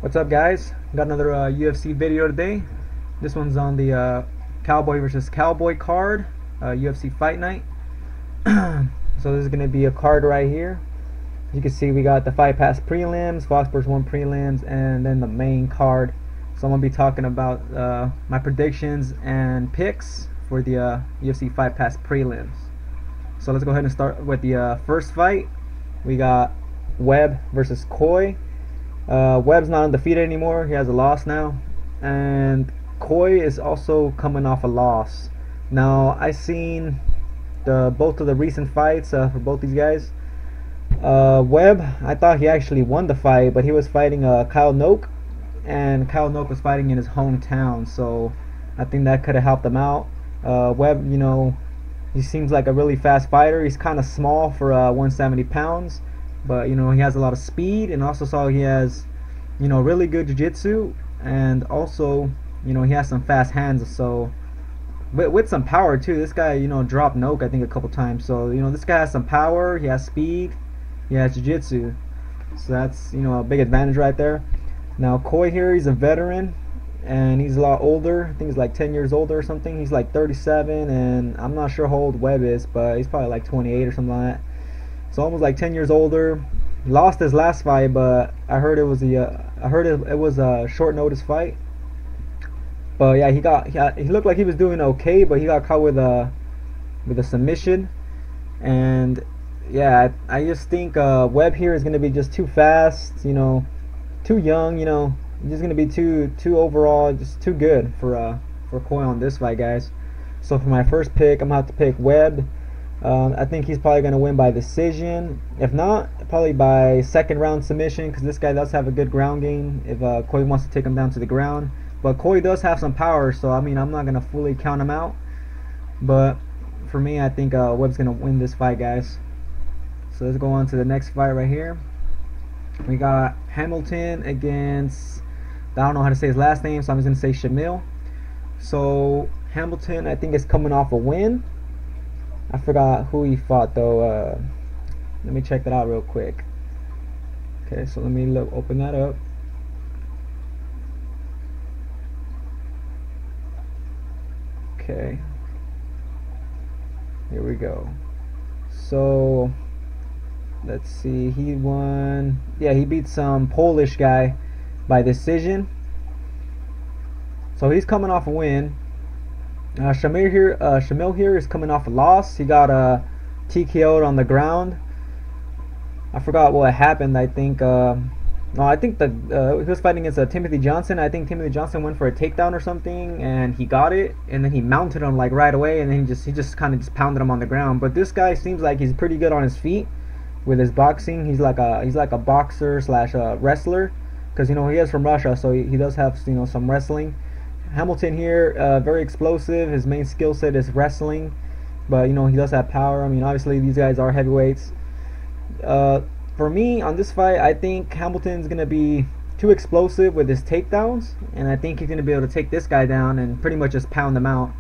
What's up, guys? Got another UFC video today. This one's on the Cowboy versus Cowboy card, UFC Fight Night. So this is going to be a card right here. As you can see, we got the Fight Pass Prelims, Fox Sports 1 Prelims, and then the main card. So I'm going to be talking about my predictions and picks for the UFC Fight Pass Prelims. So let's go ahead and start with the first fight. We got Webb versus Koyi. Webb's not undefeated anymore. He has a loss now, and Koyi is also coming off a loss. Now I seen both of the recent fights for both these guys. Webb, I thought he actually won the fight, but he was fighting Kyle Noke, and Kyle Noke was fighting in his hometown, so I think that could have helped him out. Webb, you know, he seems like a really fast fighter. He's kind of small for 170 pounds, but you know, he has a lot of speed, and also saw he has, you know, really good jiu-jitsu, and also, you know, he has some fast hands. So with some power too. This guy, you know, dropped Noke I think a couple times. So you know, this guy has some power. He has speed. He has jiu-jitsu. So that's, you know, a big advantage right there. Now Koyi here, he's a veteran, and he's a lot older. I think he's like 10 years older or something. He's like 37, and I'm not sure how old Webb is, but he's probably like 28 or something like that. So almost like 10 years older. Lost his last fight, but I heard it was a short notice fight. But yeah, he looked like he was doing okay, but he got caught with a submission. And yeah, I just think Webb here is going to be just too fast, you know, too young, you know. Just going to be too overall, just too good for Koyi on this fight, guys. So for my first pick, I'm going to have to pick Webb. I think he's probably going to win by decision. If not, probably by second round submission, because this guy does have a good ground game if Koyi wants to take him down to the ground. But Koyi does have some power, so I mean, I'm not going to fully count him out. But for me, I think Webb's going to win this fight, guys. So let's go on to the next fight right here. We got Hamilton against, I don't know how to say his last name, so I'm just going to say Shamil. So Hamilton, I think, is coming off a win. I forgot who he fought though. Let me check that out real quick. Okay, so let me open that up. Okay, here we go. So let's see, he won. Yeah, he beat some Polish guy by decision. So he's coming off a win. Shamil here is coming off a loss. He got TKO'd on the ground. I forgot what happened. I think I think he was fighting against Timothy Johnson. I think Timothy Johnson went for a takedown or something, and he got it, and then he mounted him like right away, and then he just kind of just pounded him on the ground. But this guy seems like he's pretty good on his feet with his boxing. He's like a boxer slash wrestler, because you know, he is from Russia, so he does have, you know, some wrestling. Hamilton here, very explosive. His main skill set is wrestling, but you know, he does have power. I mean, obviously these guys are heavyweights. For me on this fight, I think Hamilton's gonna be too explosive with his takedowns, and I think he's gonna be able to take this guy down and pretty much just pound him out,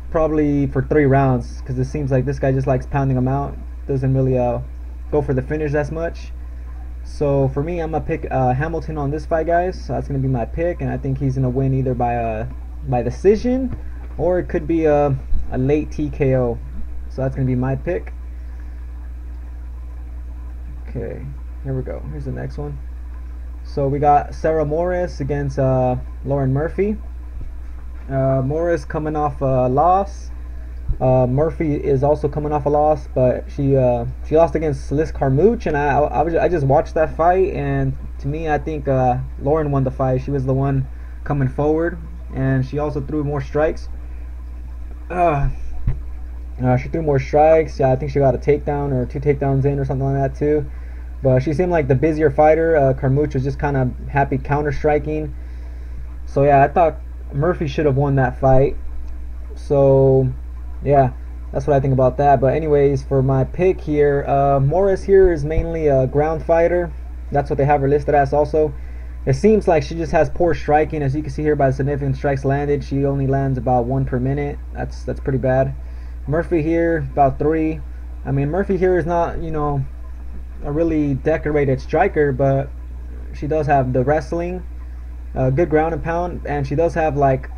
probably for 3 rounds, because it seems like this guy just likes pounding him out. Doesn't really go for the finish as much. So for me, I'm gonna pick Hamilton on this fight, guys. So that's gonna be my pick, and I think he's gonna win either by decision, or it could be a late TKO. So that's gonna be my pick. Okay, here we go. Here's the next one. So we got Sarah Moras against Lauren Murphy. Moras coming off a loss. Murphy is also coming off a loss, but she lost against Liz Carmouche, and I just watched that fight, and to me, I think Lauren won the fight. She was the one coming forward, and she also threw more strikes. She threw more strikes. Yeah, I think she got a takedown or 2 takedowns in or something like that too. But she seemed like the busier fighter. Carmouche was just kind of happy counter striking. So yeah, I thought Murphy should have won that fight. So yeah, that's what I think about that. But anyways, for my pick here, Moras here is mainly a ground fighter. That's what they have her listed as also. It seems like she just has poor striking. As you can see here by the significant strikes landed, she only lands about 1 per minute. That's pretty bad. Murphy here, about 3. I mean, Murphy here is not, you know, a really decorated striker, but she does have the wrestling. good ground and pound, and she does have like,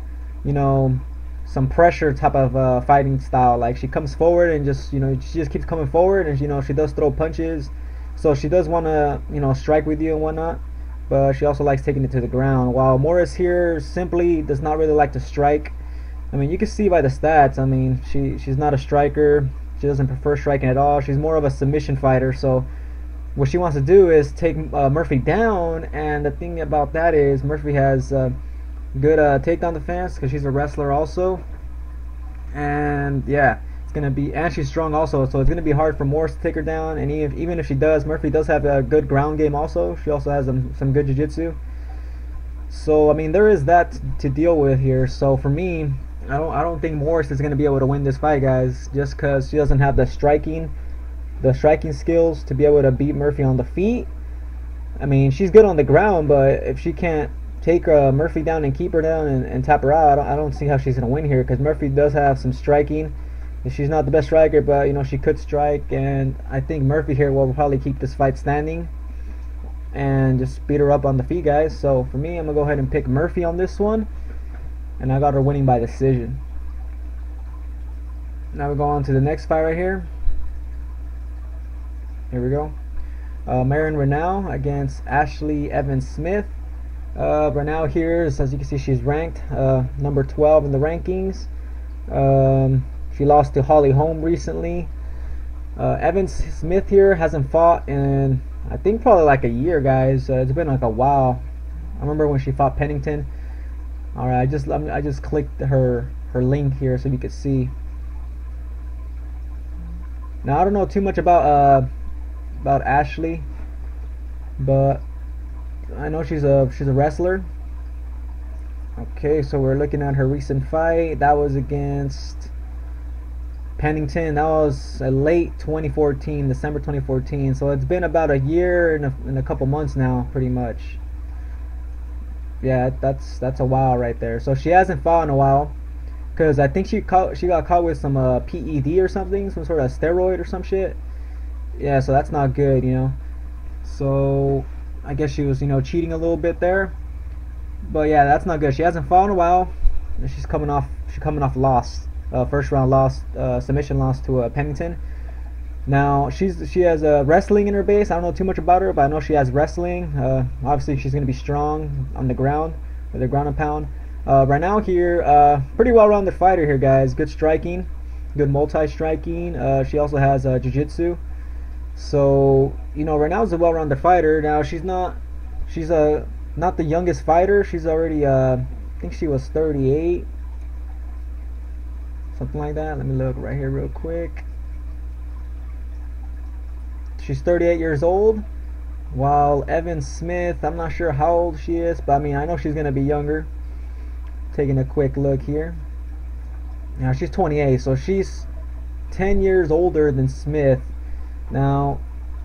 you know, some pressure type of fighting style. Like she comes forward and just, you know, she just keeps coming forward, and you know, she does throw punches, so she does want to, you know, strike with you and whatnot, but she also likes taking it to the ground. While Moras here simply does not really like to strike. I mean, you can see by the stats, I mean, she's not a striker. She doesn't prefer striking at all. She's more of a submission fighter. So what she wants to do is take Murphy down, and the thing about that is Murphy has good takedown defense because she's a wrestler also, and yeah, it's gonna be, and she's strong also, so it's gonna be hard for Moras to take her down. And even if she does, Murphy does have a good ground game also. She also has some good jiu-jitsu. So I mean, there is that to deal with here. So for me, I don't think Moras is gonna be able to win this fight, guys, just because she doesn't have the striking skills to be able to beat Murphy on the feet. I mean, she's good on the ground, but if she can't take Murphy down and keep her down and tap her out, I don't see how she's gonna win here, because Murphy does have some striking. She's not the best striker, but you know, she could strike, and I think Murphy here will probably keep this fight standing and just beat her up on the feet, guys. So for me, I'm gonna go ahead and pick Murphy on this one, and I got her winning by decision. Now we go on to the next fight right here. Here we go. Marion Renal against Ashley Evans-Smith. Renal here, as you can see, she's ranked number 12 in the rankings. She lost to Holly Holm recently. Evans-Smith here hasn't fought in, I think, probably like a year, guys. It's been like a while. I remember when she fought Pennington. Alright, I just clicked her link here so you could see. Now I don't know too much about Ashley, but I know she's a wrestler. Okay, so we're looking at her recent fight. That was against Pennington. That was late 2014, December 2014. So it's been about a year and a couple months now, pretty much. Yeah, that's a while right there. So she hasn't fought in a while, because I think she got caught with some PED or something, some sort of steroid or some shit. Yeah, so that's not good, you know. So I guess she was, you know, cheating a little bit there. But yeah, that's not good. She hasn't fought in a while, and she's coming off loss, first round loss, submission loss to Pennington. Now she has wrestling in her base. I don't know too much about her, but I know she has wrestling. Obviously she's gonna be strong on the ground with her ground and pound. Right now here, pretty well-rounded fighter here, guys. Good striking, good multi-striking. She also has jiu-jitsu. So you know, Renal's a well-rounded fighter. Now she's not the youngest fighter. She's already I think she was 38, something like that. Let me look right here real quick. She's 38 years old, while Evans-Smith, I'm not sure how old she is, but I mean, I know she's gonna be younger. Taking a quick look here. Now she's 28, so she's 10 years older than Smith. Now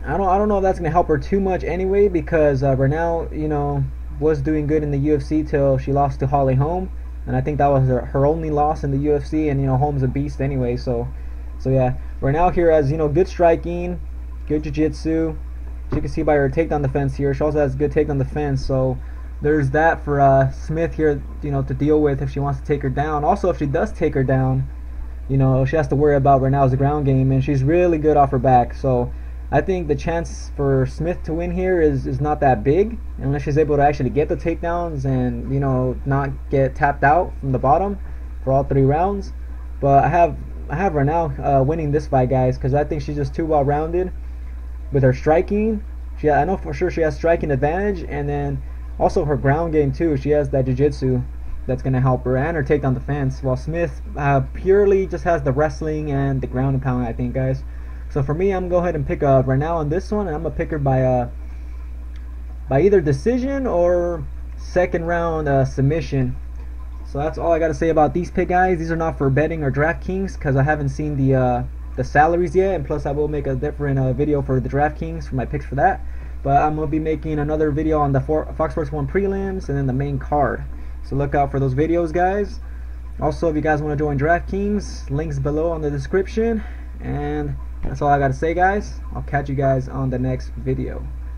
I don't know if that's gonna help her too much anyway, because Renal, you know, was doing good in the UFC till she lost to Holly Holm, and I think that was her only loss in the UFC. And you know, Holm's a beast anyway. So yeah, Renal here has, you know, good striking, good jiu-jitsu. As you can see by her takedown defense here, she also has good takedown defense. So there's that for Smith here, you know, to deal with if she wants to take her down. Also, if she does take her down, you know, she has to worry about Renal's ground game, and she's really good off her back. So I think the chance for Smith to win here is not that big, unless she's able to actually get the takedowns and, you know, not get tapped out from the bottom for all 3 rounds. But I have Renal winning this fight, guys, because I think she's just too well-rounded with her striking. I know for sure she has striking advantage, and then also her ground game too. She has that jiu-jitsu that's going to help her, and her takedown defense, while Smith purely just has the wrestling and the ground and pound, I think, guys. So for me, I'm going to go ahead and pick Renal on this one, and I'm going to pick her by either decision or second round submission. So that's all I got to say about these pick, guys. These are not for betting or DraftKings, because I haven't seen the salaries yet, and plus I will make a different video for the DraftKings for my picks for that. But I'm going to be making another video on the Fox Sports 1 prelims and then the main card. So look out for those videos, guys. Also, if you guys want to join DraftKings, links below in the description. And that's all I got to say, guys. I'll catch you guys on the next video.